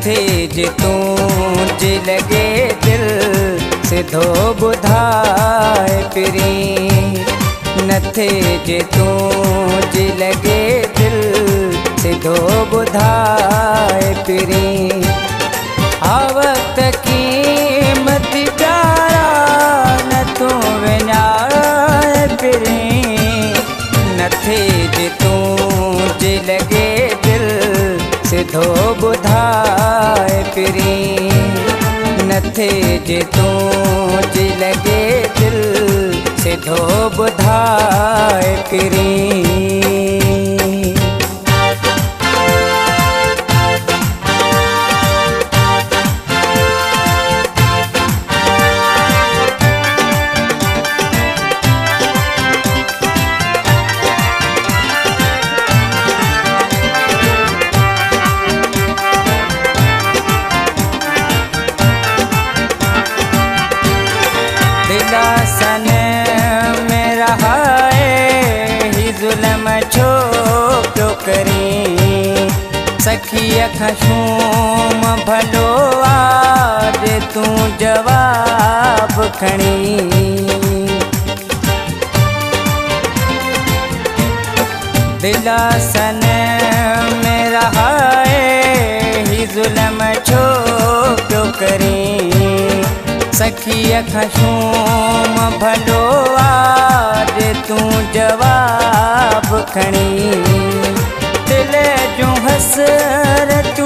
नथे जे तूं जे लगे दिल सिधो बुधाए पिरी नथे जे तूं जे लगे दिल सिधो बुधाए पिरी आवत कीमत प्यारा न तू विञाए पिरी नथे जे तूं जे लगे दिल सिधो बुधाए पिरी नथे जे तूं जे लगे दिल सिधो बुधाए पिरी दिलासन में रहा ही जुल्म छो क्यों करी सखी खशूम भलो आज तू जवाब खणी दिलासन में रहा ही जुल्म छो क्यों करी सखी खशूम भलो आज तू जवाब खणी दिल जो हसर तू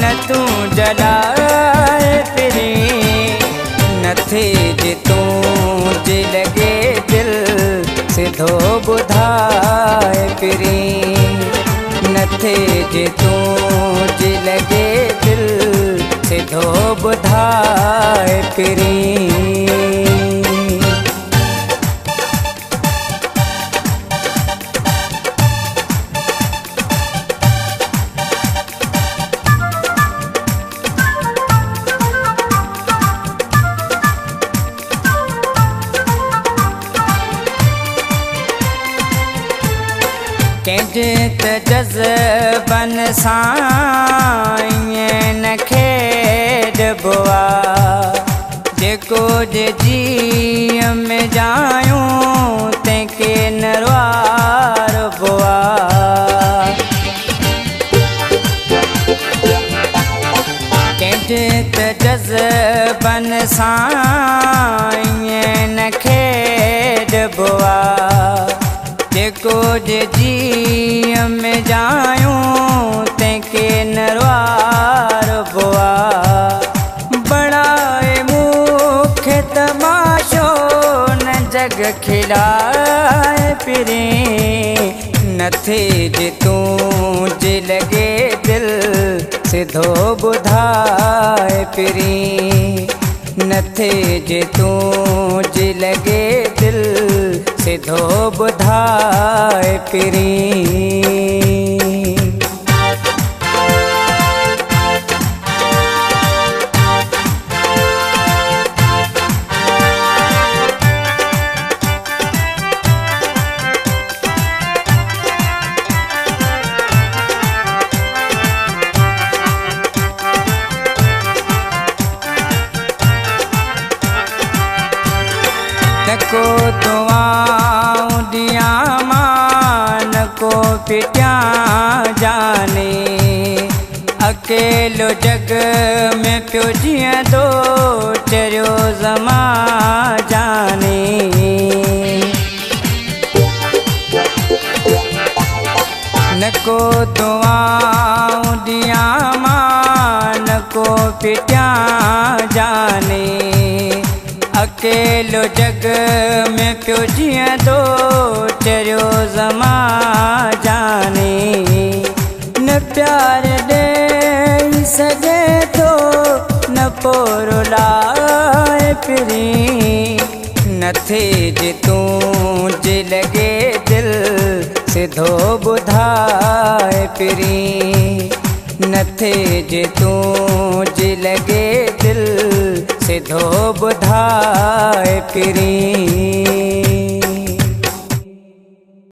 न तू जलाए पिरी नथे जे तूं जे लगे दिल सिधो बुधाए पिरी नथे जे तूं जे लगे दिल सिधो बुधाए पिरी कंहिंजे त जज़्बन सां न खेॾबो आहे जेको जे जीअ में जायूं तंहिंखे न रुआरबो आहे कंहिंजे त जज़्बन सां न खेॾबो आहे जेको जे जीअ में जायूं तंहिंखे न रुआरबो आहे बणाए मूंखे तमाशो न जग खिलाए पिरी नथे जे तूं जे लगे दिल सिधो बुधाए पिरी नथे जे तूं जे लगे दिल सिधो बुधाए पिरी को दुआऊं दिया मान को पिटिया जाने अकेलो जग में पियो जिया दो चरियो ज़मा जाने न को दुआऊं दिया मान को पिटिया जाने अकेलो जग में पियो जिया दो चरियो ज़मा जाने न प्यार दे सजे तो न पोरो लाए पिरी नथे जे तूं जे लगे दिल सिधो बुधाए पिरी नथे जे तूं जे लगे दिल सिधो बुधाए पिरी